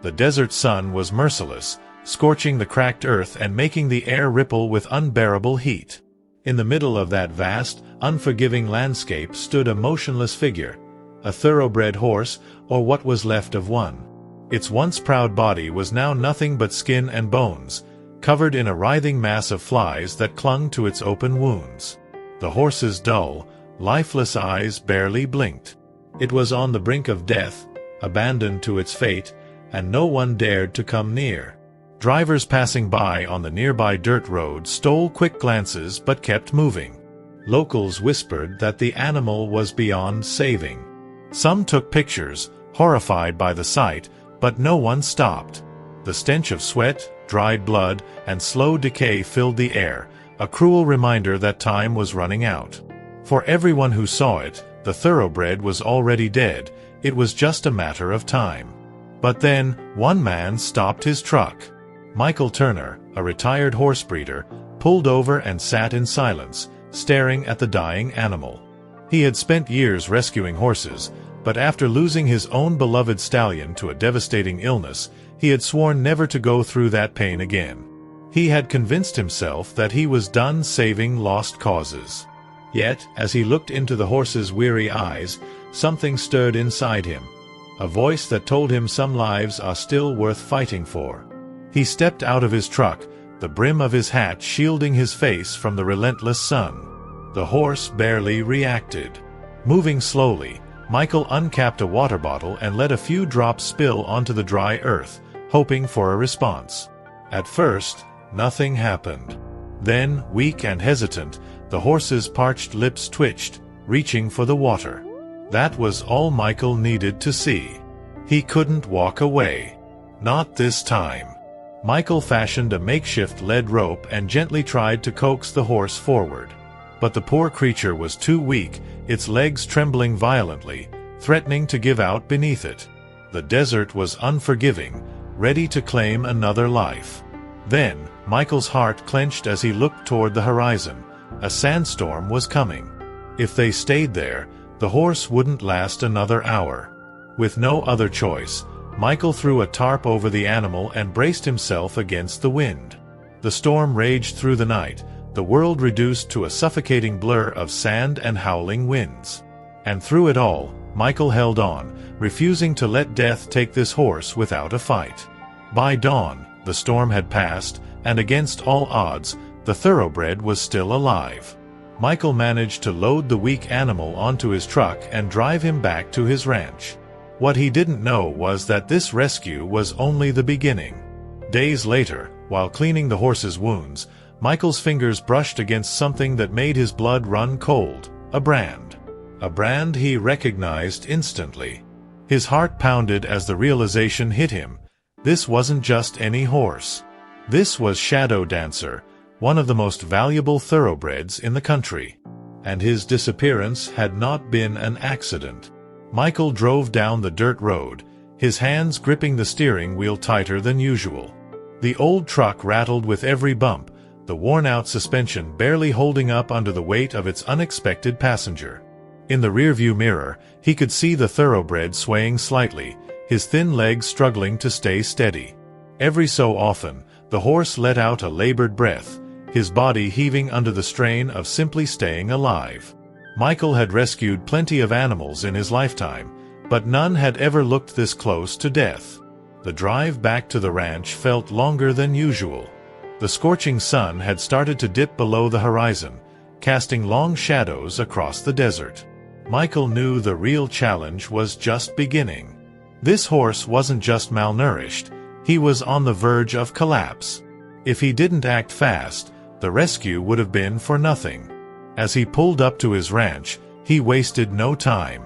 The desert sun was merciless, scorching the cracked earth and making the air ripple with unbearable heat. In the middle of that vast, unforgiving landscape stood a motionless figure, a thoroughbred horse, or what was left of one. Its once proud body was now nothing but skin and bones, covered in a writhing mass of flies that clung to its open wounds. The horse's dull, lifeless eyes barely blinked. It was on the brink of death, abandoned to its fate, and no one dared to come near. Drivers passing by on the nearby dirt road stole quick glances but kept moving. Locals whispered that the animal was beyond saving. Some took pictures, horrified by the sight, but no one stopped. The stench of sweat, dried blood, and slow decay filled the air, a cruel reminder that time was running out. For everyone who saw it, the thoroughbred was already dead. It was just a matter of time. But then, one man stopped his truck. Michael Turner, a retired horse breeder, pulled over and sat in silence, staring at the dying animal. He had spent years rescuing horses, but after losing his own beloved stallion to a devastating illness, he had sworn never to go through that pain again. He had convinced himself that he was done saving lost causes. Yet, as he looked into the horse's weary eyes, something stirred inside him. A voice that told him some lives are still worth fighting for. He stepped out of his truck, the brim of his hat shielding his face from the relentless sun. The horse barely reacted. Moving slowly, Michael uncapped a water bottle and let a few drops spill onto the dry earth, hoping for a response. At first, nothing happened. Then, weak and hesitant, the horse's parched lips twitched, reaching for the water. That was all Michael needed to see. He couldn't walk away. Not this time. Michael fashioned a makeshift lead rope and gently tried to coax the horse forward. But the poor creature was too weak, its legs trembling violently, threatening to give out beneath it. The desert was unforgiving, ready to claim another life. Then, Michael's heart clenched as he looked toward the horizon. A sandstorm was coming. If they stayed there, the horse wouldn't last another hour. With no other choice, Michael threw a tarp over the animal and braced himself against the wind. The storm raged through the night, the world reduced to a suffocating blur of sand and howling winds. And through it all, Michael held on, refusing to let death take this horse without a fight. By dawn, the storm had passed, and against all odds, the thoroughbred was still alive. Michael managed to load the weak animal onto his truck and drive him back to his ranch. What he didn't know was that this rescue was only the beginning. Days later, while cleaning the horse's wounds, Michael's fingers brushed against something that made his blood run cold, a brand. A brand he recognized instantly. His heart pounded as the realization hit him. This wasn't just any horse. This was Shadow Dancer, one of the most valuable thoroughbreds in the country. And his disappearance had not been an accident. Michael drove down the dirt road, his hands gripping the steering wheel tighter than usual. The old truck rattled with every bump, the worn-out suspension barely holding up under the weight of its unexpected passenger. In the rearview mirror, he could see the thoroughbred swaying slightly, his thin legs struggling to stay steady. Every so often, the horse let out a labored breath, his body heaving under the strain of simply staying alive. Michael had rescued plenty of animals in his lifetime, but none had ever looked this close to death. The drive back to the ranch felt longer than usual. The scorching sun had started to dip below the horizon, casting long shadows across the desert. Michael knew the real challenge was just beginning. This horse wasn't just malnourished, he was on the verge of collapse. If he didn't act fast, the rescue would have been for nothing. As he pulled up to his ranch, he wasted no time.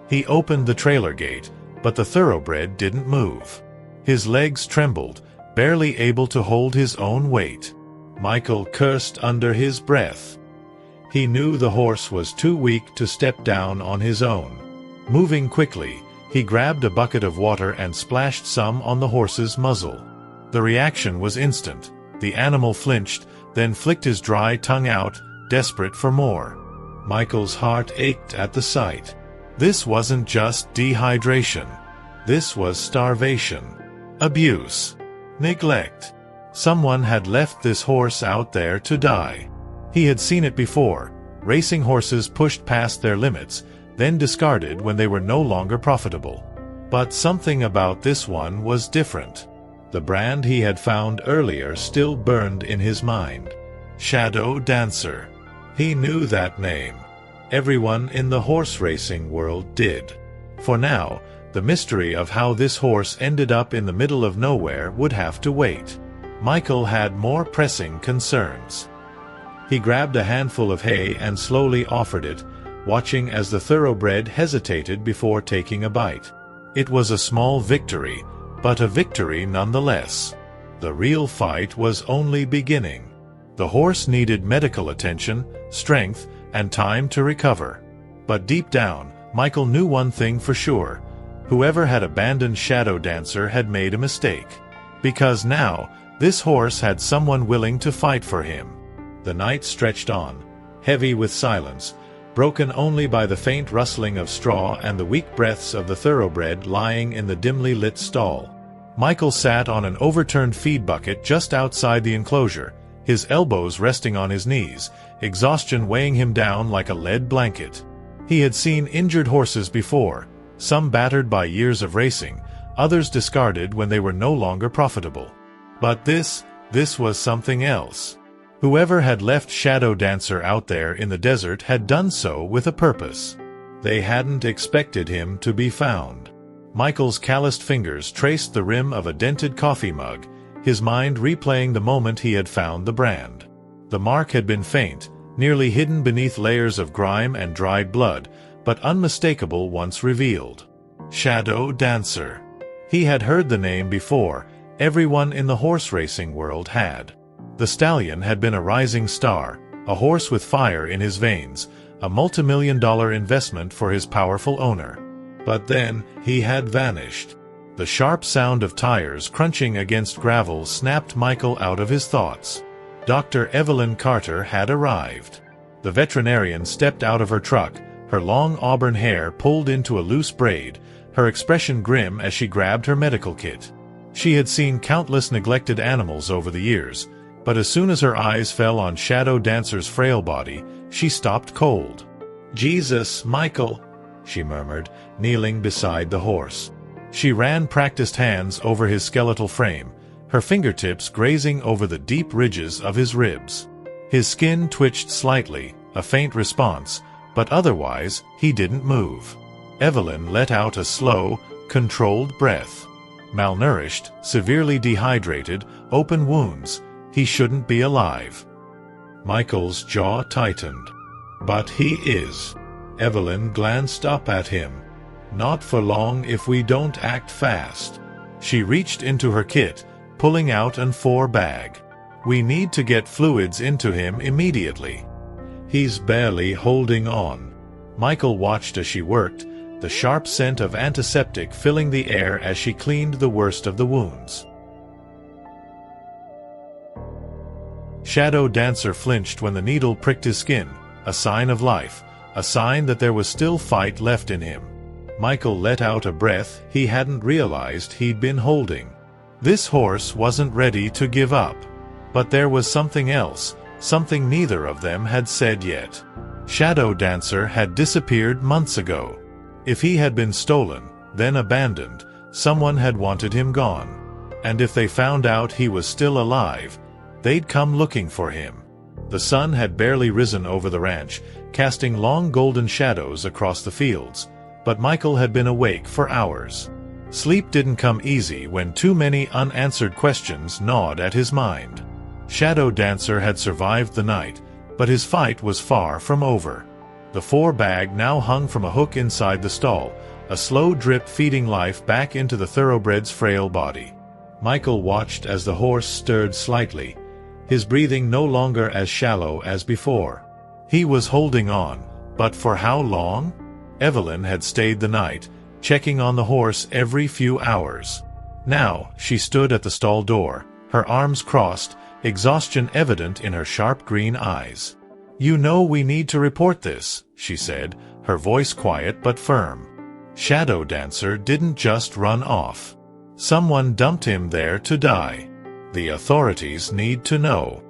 He opened the trailer gate, but the thoroughbred didn't move. His legs trembled, barely able to hold his own weight. Michael cursed under his breath. He knew the horse was too weak to step down on his own. Moving quickly, he grabbed a bucket of water and splashed some on the horse's muzzle. The reaction was instant. The animal flinched, then flicked his dry tongue out, desperate for more. Michael's heart ached at the sight. This wasn't just dehydration. This was starvation. Abuse. Neglect. Someone had left this horse out there to die. He had seen it before. Racing horses pushed past their limits, then discarded when they were no longer profitable. But something about this one was different. The brand he had found earlier still burned in his mind. Shadow Dancer. He knew that name. Everyone in the horse racing world did. For now, the mystery of how this horse ended up in the middle of nowhere would have to wait. Michael had more pressing concerns. He grabbed a handful of hay and slowly offered it, watching as the thoroughbred hesitated before taking a bite. It was a small victory, but a victory nonetheless. The real fight was only beginning. The horse needed medical attention, strength, and time to recover. But deep down, Michael knew one thing for sure. Whoever had abandoned Shadow Dancer had made a mistake. Because now, this horse had someone willing to fight for him. The night stretched on, heavy with silence, broken only by the faint rustling of straw and the weak breaths of the thoroughbred lying in the dimly lit stall. Michael sat on an overturned feed bucket just outside the enclosure, his elbows resting on his knees, exhaustion weighing him down like a lead blanket. He had seen injured horses before, some battered by years of racing, others discarded when they were no longer profitable. But this was something else. Whoever had left Shadow Dancer out there in the desert had done so with a purpose. They hadn't expected him to be found. Michael's calloused fingers traced the rim of a dented coffee mug, his mind replaying the moment he had found the brand. The mark had been faint, nearly hidden beneath layers of grime and dried blood, but unmistakable once revealed. Shadow Dancer. He had heard the name before. Everyone in the horse racing world had. The stallion had been a rising star, a horse with fire in his veins, a multimillion-dollar investment for his powerful owner. But then, he had vanished. The sharp sound of tires crunching against gravel snapped Michael out of his thoughts. Dr. Evelyn Carter had arrived. The veterinarian stepped out of her truck, her long auburn hair pulled into a loose braid, her expression grim as she grabbed her medical kit. She had seen countless neglected animals over the years, but as soon as her eyes fell on Shadow Dancer's frail body, she stopped cold. "Jesus, Michael," she murmured, kneeling beside the horse. She ran practiced hands over his skeletal frame, her fingertips grazing over the deep ridges of his ribs. His skin twitched slightly, a faint response, but otherwise, he didn't move. Evelyn let out a slow, controlled breath. Malnourished, severely dehydrated, open wounds. He shouldn't be alive. Michael's jaw tightened. But he is. Evelyn glanced up at him. Not for long if we don't act fast. She reached into her kit, pulling out an 4 bag. We need to get fluids into him immediately. He's barely holding on. Michael watched as she worked, the sharp scent of antiseptic filling the air as she cleaned the worst of the wounds. Shadow Dancer flinched when the needle pricked his skin, a sign of life, a sign that there was still fight left in him. Michael let out a breath he hadn't realized he'd been holding. This horse wasn't ready to give up. But there was something else, something neither of them had said yet. Shadow Dancer had disappeared months ago. If he had been stolen, then abandoned, someone had wanted him gone. And if they found out he was still alive, they'd come looking for him. The sun had barely risen over the ranch, casting long golden shadows across the fields, but Michael had been awake for hours. Sleep didn't come easy when too many unanswered questions gnawed at his mind. Shadow Dancer had survived the night, but his fight was far from over. The 4 bag now hung from a hook inside the stall, a slow drip feeding life back into the thoroughbred's frail body. Michael watched as the horse stirred slightly, his breathing no longer as shallow as before. He was holding on, but for how long? Evelyn had stayed the night, checking on the horse every few hours. Now, she stood at the stall door, her arms crossed, exhaustion evident in her sharp green eyes. "You know we need to report this," she said, her voice quiet but firm. Shadow Dancer didn't just run off. Someone dumped him there to die. The authorities need to know.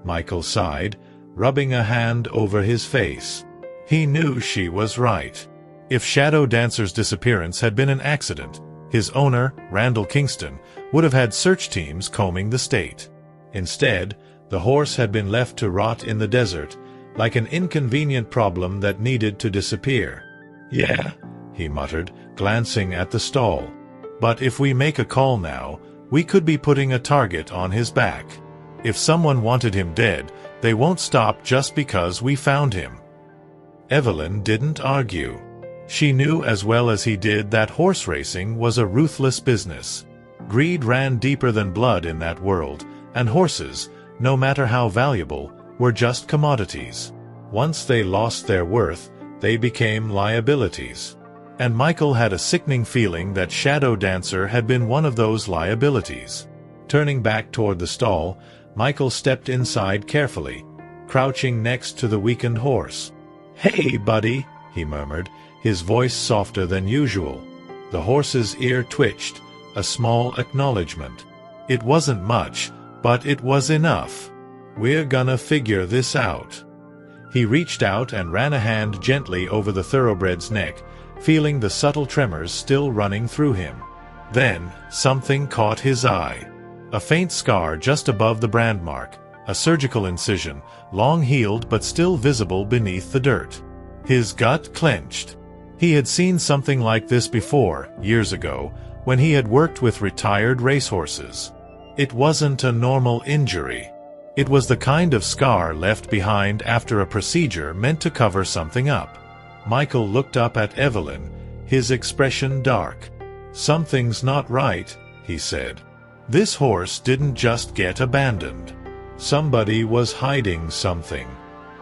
Michael sighed, rubbing a hand over his face. He knew she was right. If Shadow Dancer's disappearance had been an accident, his owner, Randall Kingston, would have had search teams combing the state. Instead, the horse had been left to rot in the desert, like an inconvenient problem that needed to disappear. "Yeah," he muttered, glancing at the stall. "But if we make a call now, we could be putting a target on his back. If someone wanted him dead, they won't stop just because we found him." Evelyn didn't argue. She knew as well as he did that horse racing was a ruthless business. Greed ran deeper than blood in that world, and horses, no matter how valuable, were just commodities. Once they lost their worth, they became liabilities. And Michael had a sickening feeling that Shadow Dancer had been one of those liabilities. Turning back toward the stall, Michael stepped inside carefully, crouching next to the weakened horse. "Hey, buddy," he murmured, his voice softer than usual. The horse's ear twitched, a small acknowledgement. It wasn't much, but it was enough. "We're gonna figure this out." He reached out and ran a hand gently over the thoroughbred's neck, feeling the subtle tremors still running through him. Then, something caught his eye. A faint scar just above the brand mark, a surgical incision, long healed but still visible beneath the dirt. His gut clenched. He had seen something like this before, years ago, when he had worked with retired racehorses. It wasn't a normal injury. It was the kind of scar left behind after a procedure meant to cover something up. Michael looked up at Evelyn, his expression dark. "Something's not right," he said. "This horse didn't just get abandoned. Somebody was hiding something."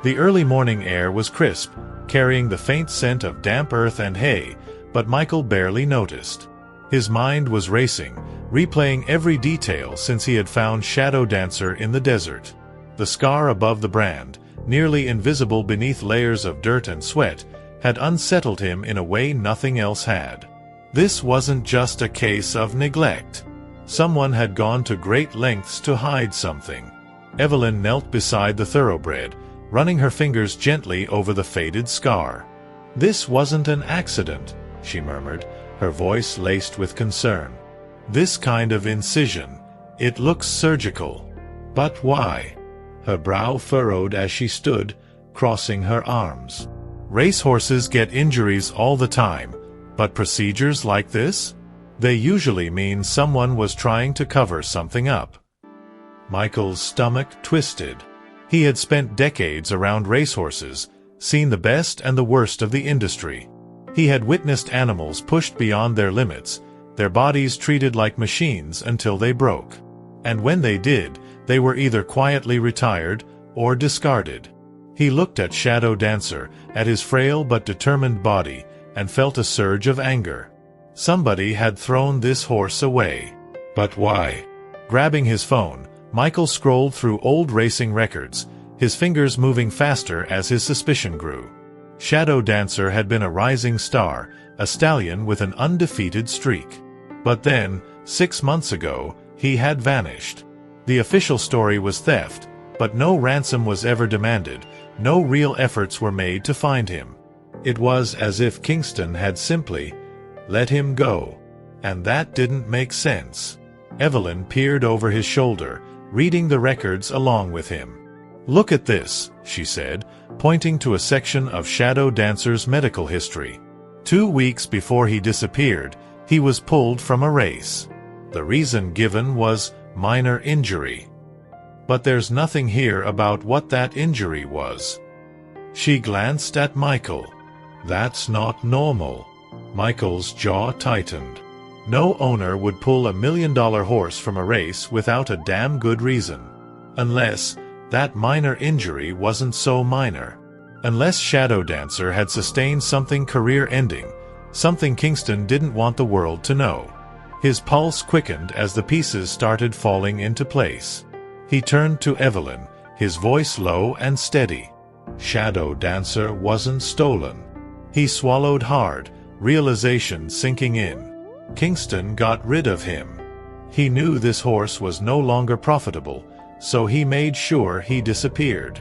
The early morning air was crisp, carrying the faint scent of damp earth and hay, but Michael barely noticed. His mind was racing, replaying every detail since he had found Shadow Dancer in the desert. The scar above the brand, nearly invisible beneath layers of dirt and sweat, had unsettled him in a way nothing else had. This wasn't just a case of neglect. Someone had gone to great lengths to hide something. Evelyn knelt beside the thoroughbred, running her fingers gently over the faded scar. "This wasn't an accident," she murmured, her voice laced with concern. "This kind of incision, it looks surgical. But why?" Her brow furrowed as she stood, crossing her arms. "Racehorses get injuries all the time, but procedures like this? They usually mean someone was trying to cover something up." Michael's stomach twisted. He had spent decades around racehorses, seen the best and the worst of the industry. He had witnessed animals pushed beyond their limits, their bodies treated like machines until they broke. And when they did, they were either quietly retired or discarded. He looked at Shadow Dancer, at his frail but determined body, and felt a surge of anger. Somebody had thrown this horse away. But why? Grabbing his phone, Michael scrolled through old racing records, his fingers moving faster as his suspicion grew. Shadow Dancer had been a rising star, a stallion with an undefeated streak. But then, 6 months ago, he had vanished. The official story was theft, but no ransom was ever demanded, no real efforts were made to find him. It was as if Kingston had simply let him go. And that didn't make sense. Evelyn peered over his shoulder, reading the records along with him. "Look at this," she said, pointing to a section of Shadow Dancer's medical history. 2 weeks before he disappeared, he was pulled from a race. The reason given was minor injury. But there's nothing here about what that injury was. She glanced at Michael. "That's not normal." Michael's jaw tightened. No owner would pull $1 million horse from a race without a damn good reason. Unless that minor injury wasn't so minor. Unless Shadow Dancer had sustained something career-ending, something Kingston didn't want the world to know. His pulse quickened as the pieces started falling into place. He turned to Evelyn, his voice low and steady. Shadow Dancer wasn't stolen. He swallowed hard, realization sinking in. Kingston got rid of him. He knew this horse was no longer profitable, so he made sure he disappeared.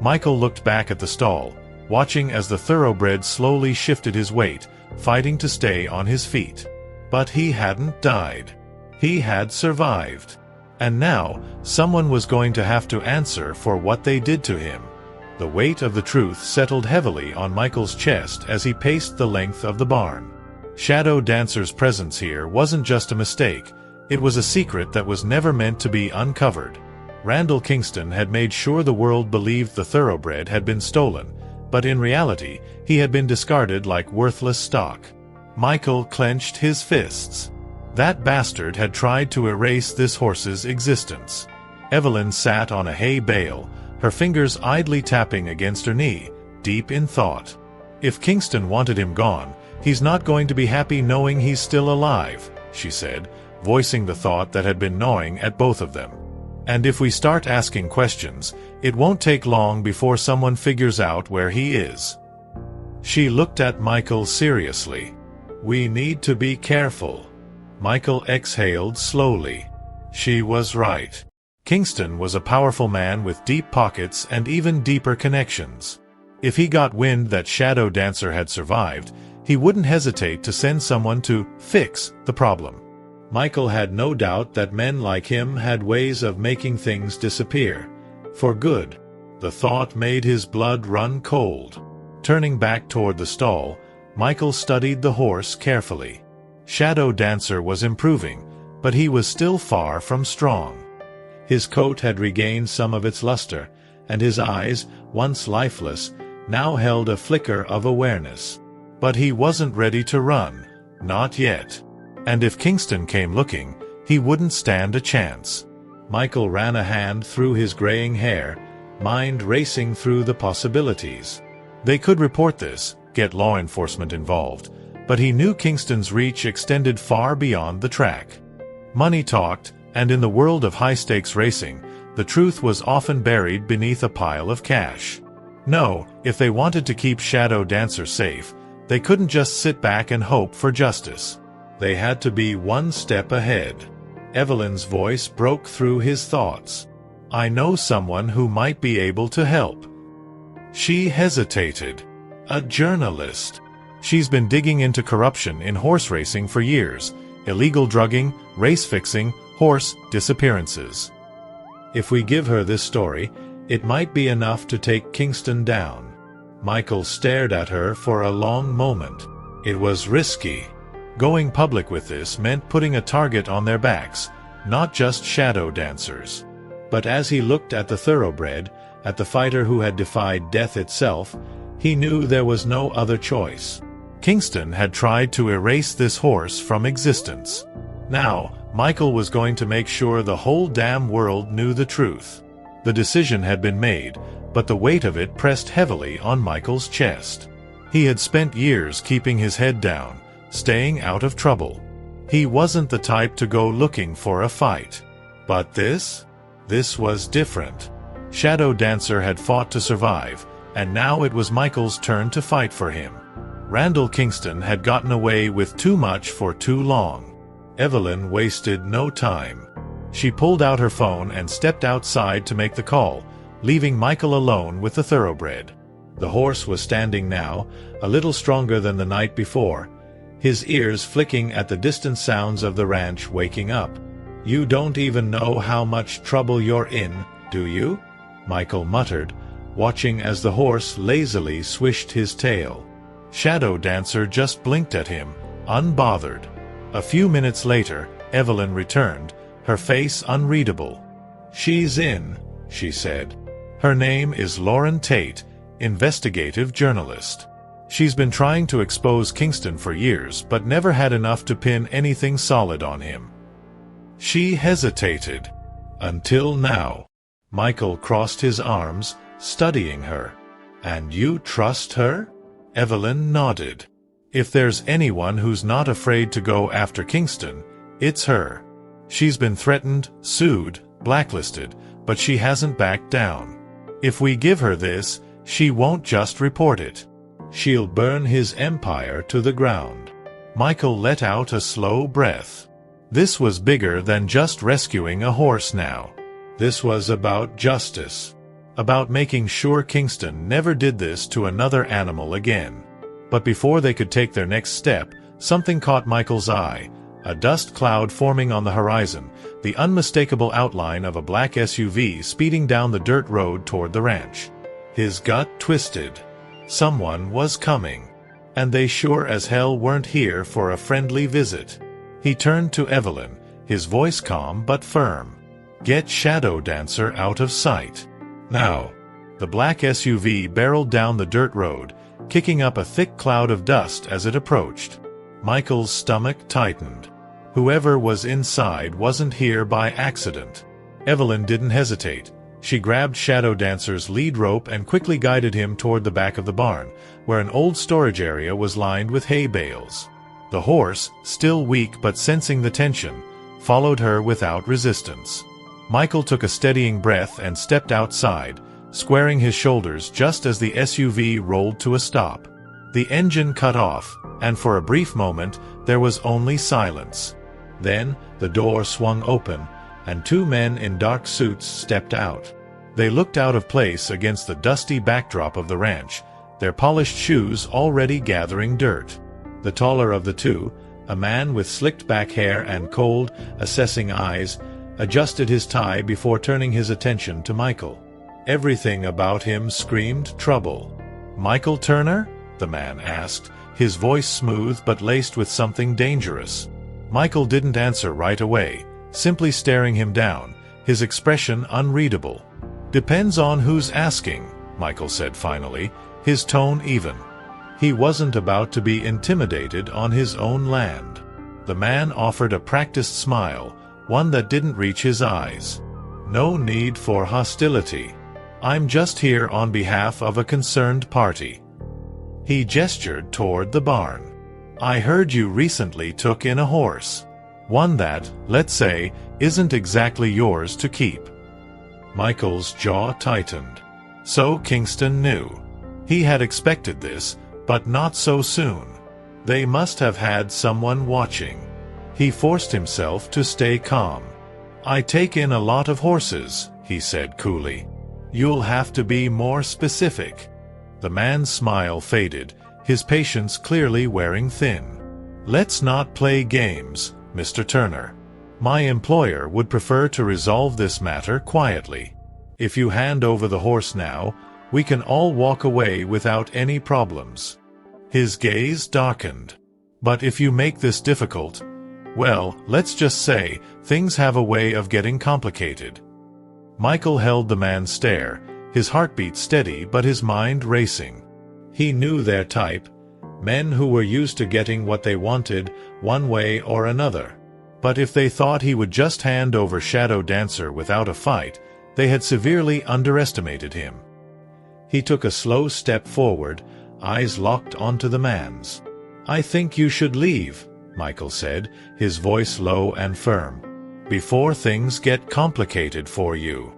Michael looked back at the stall, watching as the thoroughbred slowly shifted his weight, fighting to stay on his feet. But he hadn't died. He had survived. And now, someone was going to have to answer for what they did to him. The weight of the truth settled heavily on Michael's chest as he paced the length of the barn. Shadow Dancer's presence here wasn't just a mistake, it was a secret that was never meant to be uncovered. Randall Kingston had made sure the world believed the thoroughbred had been stolen, but in reality, he had been discarded like worthless stock. Michael clenched his fists. That bastard had tried to erase this horse's existence. Evelyn sat on a hay bale, her fingers idly tapping against her knee, deep in thought. If Kingston wanted him gone, he's not going to be happy knowing he's still alive, she said, voicing the thought that had been gnawing at both of them. And if we start asking questions, it won't take long before someone figures out where he is. She looked at Michael seriously. We need to be careful. Michael exhaled slowly. She was right. Kingston was a powerful man with deep pockets and even deeper connections. If he got wind that Shadow Dancer had survived, he wouldn't hesitate to send someone to fix the problem. Michael had no doubt that men like him had ways of making things disappear. For good. The thought made his blood run cold. Turning back toward the stall, Michael studied the horse carefully. Shadow Dancer was improving, but he was still far from strong. His coat had regained some of its luster, and his eyes, once lifeless, now held a flicker of awareness. But he wasn't ready to run, not yet. And if Kingston came looking, he wouldn't stand a chance. Michael ran a hand through his graying hair, mind racing through the possibilities. They could report this, get law enforcement involved, but he knew Kingston's reach extended far beyond the track. Money talked, and in the world of high-stakes racing, the truth was often buried beneath a pile of cash. No, if they wanted to keep Shadow Dancer safe, they couldn't just sit back and hope for justice. They had to be one step ahead. Evelyn's voice broke through his thoughts. I know someone who might be able to help. She hesitated. A journalist. She's been digging into corruption in horse racing for years. Illegal drugging, race fixing, horse disappearances. If we give her this story, it might be enough to take Kingston down. Michael stared at her for a long moment. It was risky. Going public with this meant putting a target on their backs, not just Shadow Dancers. But as he looked at the thoroughbred, at the fighter who had defied death itself, he knew there was no other choice. Kingston had tried to erase this horse from existence. Now, Michael was going to make sure the whole damn world knew the truth. The decision had been made, but the weight of it pressed heavily on Michael's chest. He had spent years keeping his head down, staying out of trouble. He wasn't the type to go looking for a fight. But this was different. Shadow Dancer had fought to survive, and now it was Michael's turn to fight for him. Randall Kingston had gotten away with too much for too long. Evelyn wasted no time. She pulled out her phone and stepped outside to make the call, leaving Michael alone with the thoroughbred. The horse was standing now, a little stronger than the night before, his ears flicking at the distant sounds of the ranch waking up. You don't even know how much trouble you're in, do you? Michael muttered, watching as the horse lazily swished his tail. Shadow Dancer just blinked at him, unbothered. A few minutes later, Evelyn returned, her face unreadable. She's in, she said. Her name is Lauren Tate, investigative journalist. She's been trying to expose Kingston for years, but never had enough to pin anything solid on him. She hesitated. Until now. Michael crossed his arms, studying her. And you trust her? Evelyn nodded. If there's anyone who's not afraid to go after Kingston, it's her. She's been threatened, sued, blacklisted, but she hasn't backed down. If we give her this, she won't just report it. She'll burn his empire to the ground. Michael let out a slow breath. This was bigger than just rescuing a horse now. This was about justice. About making sure Kingston never did this to another animal again. But before they could take their next step, something caught Michael's eye. A dust cloud forming on the horizon, the unmistakable outline of a black SUV speeding down the dirt road toward the ranch. His gut twisted. Someone was coming. And they sure as hell weren't here for a friendly visit. He turned to Evelyn, his voice calm but firm. "Get Shadow Dancer out of sight. Now." The black SUV barreled down the dirt road, kicking up a thick cloud of dust as it approached. Michael's stomach tightened. Whoever was inside wasn't here by accident. Evelyn didn't hesitate. She grabbed Shadow Dancer's lead rope and quickly guided him toward the back of the barn, where an old storage area was lined with hay bales. The horse, still weak but sensing the tension, followed her without resistance. Michael took a steadying breath and stepped outside, squaring his shoulders just as the SUV rolled to a stop. The engine cut off, and for a brief moment there was only silence. Then the door swung open, and two men in dark suits stepped out. They looked out of place against the dusty backdrop of the ranch, their polished shoes already gathering dirt. The taller of the two, a man with slicked back hair and cold, assessing eyes, adjusted his tie before turning his attention to Michael. Everything about him screamed trouble. "Michael Turner?" the man asked, his voice smooth but laced with something dangerous. Michael didn't answer right away, simply staring him down, his expression unreadable. "Depends on who's asking," Michael said finally, his tone even. He wasn't about to be intimidated on his own land. The man offered a practiced smile, one that didn't reach his eyes. "No need for hostility. I'm just here on behalf of a concerned party." He gestured toward the barn. "I heard you recently took in a horse. One that, let's say, isn't exactly yours to keep." Michael's jaw tightened. So Kingston knew. He had expected this, but not so soon. They must have had someone watching. He forced himself to stay calm. "I take in a lot of horses," he said coolly. "You'll have to be more specific." The man's smile faded, his patience clearly wearing thin. "Let's not play games, Mr. Turner. My employer would prefer to resolve this matter quietly. If you hand over the horse now, we can all walk away without any problems." His gaze darkened. "But if you make this difficult, well, let's just say, things have a way of getting complicated." Michael held the man's stare, his heartbeat steady but his mind racing. He knew their type, men who were used to getting what they wanted, one way or another. But if they thought he would just hand over Shadow Dancer without a fight, they had severely underestimated him. He took a slow step forward, eyes locked onto the man's. "I think you should leave," Michael said, his voice low and firm, "before things get complicated for you."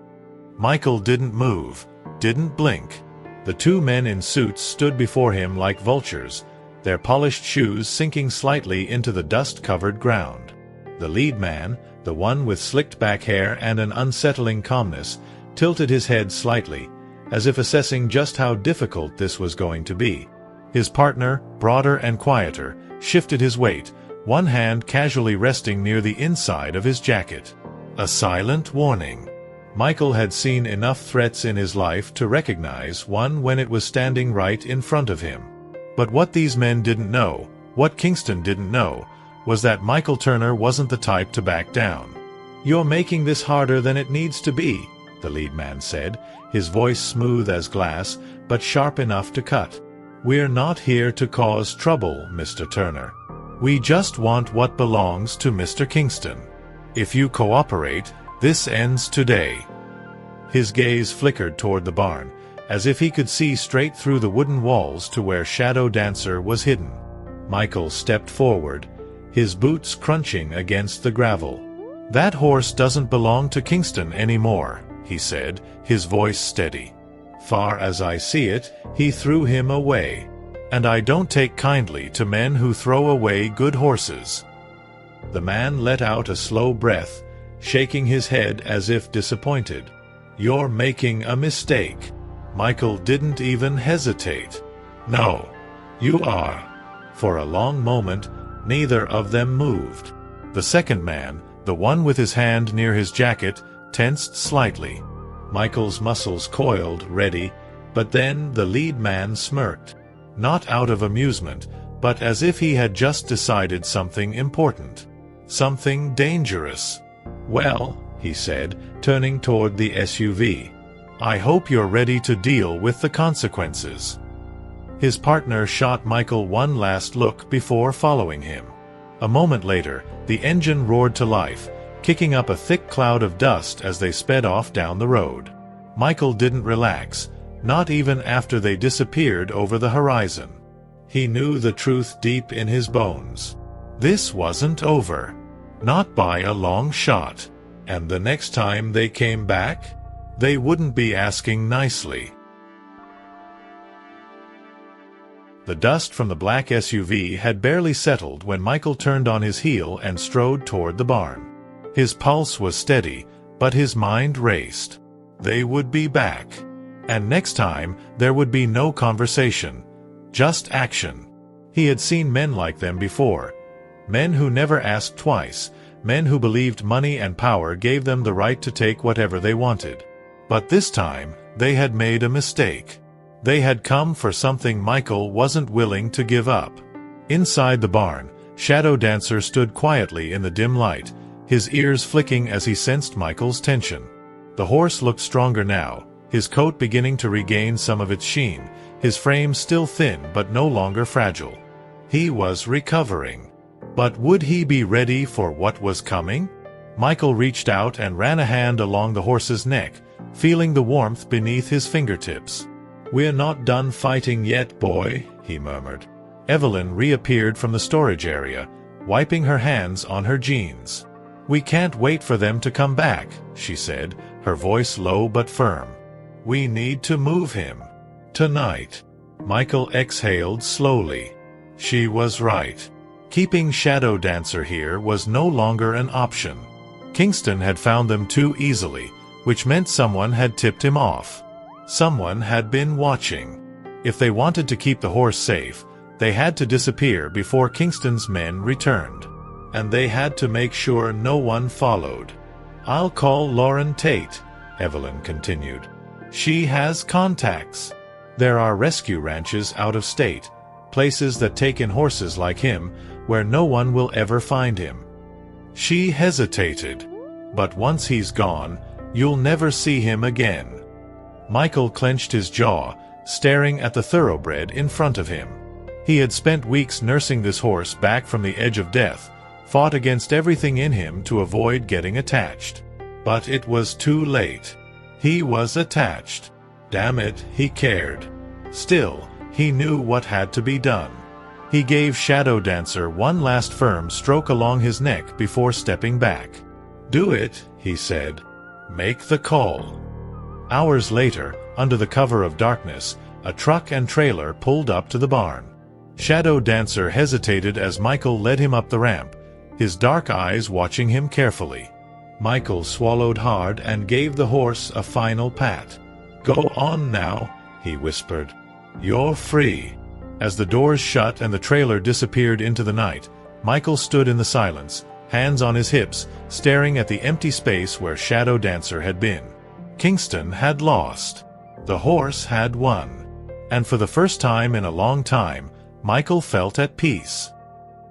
Michael didn't move, didn't blink. The two men in suits stood before him like vultures, their polished shoes sinking slightly into the dust-covered ground. The lead man, the one with slicked-back hair and an unsettling calmness, tilted his head slightly, as if assessing just how difficult this was going to be. His partner, broader and quieter, shifted his weight, one hand casually resting near the inside of his jacket. A silent warning. Michael had seen enough threats in his life to recognize one when it was standing right in front of him. But what these men didn't know, what Kingston didn't know, was that Michael Turner wasn't the type to back down. "You're making this harder than it needs to be," the lead man said, his voice smooth as glass, but sharp enough to cut. "We're not here to cause trouble, Mr. Turner. We just want what belongs to Mr. Kingston. If you cooperate, this ends today." His gaze flickered toward the barn, as if he could see straight through the wooden walls to where Shadow Dancer was hidden. Michael stepped forward, his boots crunching against the gravel. "That horse doesn't belong to Kingston anymore," he said, his voice steady. "Far as I see it, he threw him away." and I don't take kindly to men who throw away good horses." The man let out a slow breath, shaking his head as if disappointed. "You're making a mistake." Michael didn't even hesitate. "No, you are." For a long moment, neither of them moved. The second man, the one with his hand near his jacket, tensed slightly. Michael's muscles coiled, ready, but then the lead man smirked. Not out of amusement, but as if he had just decided something important. Something dangerous. "Well," he said, turning toward the SUV, "I hope you're ready to deal with the consequences." His partner shot Michael one last look before following him. A moment later, the engine roared to life, kicking up a thick cloud of dust as they sped off down the road. Michael didn't relax, not even after they disappeared over the horizon. He knew the truth deep in his bones. This wasn't over. Not by a long shot. And the next time they came back, they wouldn't be asking nicely. The dust from the black SUV had barely settled when Michael turned on his heel and strode toward the barn. His pulse was steady, but his mind raced. They would be back. And next time, there would be no conversation. Just action. He had seen men like them before. Men who never asked twice. Men who believed money and power gave them the right to take whatever they wanted. But this time, they had made a mistake. They had come for something Michael wasn't willing to give up. Inside the barn, Shadow Dancer stood quietly in the dim light, his ears flicking as he sensed Michael's tension. The horse looked stronger now, his coat beginning to regain some of its sheen, his frame still thin but no longer fragile. He was recovering. But would he be ready for what was coming? Michael reached out and ran a hand along the horse's neck, feeling the warmth beneath his fingertips. "We're not done fighting yet, boy," he murmured. Evelyn reappeared from the storage area, wiping her hands on her jeans. "We can't wait for them to come back," she said, her voice low but firm. "We need to move him. Tonight." Michael exhaled slowly. She was right. Keeping Shadow Dancer here was no longer an option. Kingston had found them too easily, which meant someone had tipped him off. Someone had been watching. If they wanted to keep the horse safe, they had to disappear before Kingston's men returned. And they had to make sure no one followed. "I'll call Lauren Tate," Evelyn continued. "She has contacts. There are rescue ranches out of state, places that take in horses like him, where no one will ever find him." She hesitated. "But once he's gone, you'll never see him again." Michael clenched his jaw, staring at the Thoroughbred in front of him. He had spent weeks nursing this horse back from the edge of death, fought against everything in him to avoid getting attached. But it was too late. He was attached. Damn it, he cared. Still, he knew what had to be done. He gave Shadow Dancer one last firm stroke along his neck before stepping back. "Do it," he said. "Make the call." Hours later, under the cover of darkness, a truck and trailer pulled up to the barn. Shadow Dancer hesitated as Michael led him up the ramp, his dark eyes watching him carefully. Michael swallowed hard and gave the horse a final pat. "Go on now," he whispered. "You're free." As the doors shut and the trailer disappeared into the night, Michael stood in the silence, hands on his hips, staring at the empty space where Shadow Dancer had been. Kingston had lost. The horse had won. And for the first time in a long time, Michael felt at peace.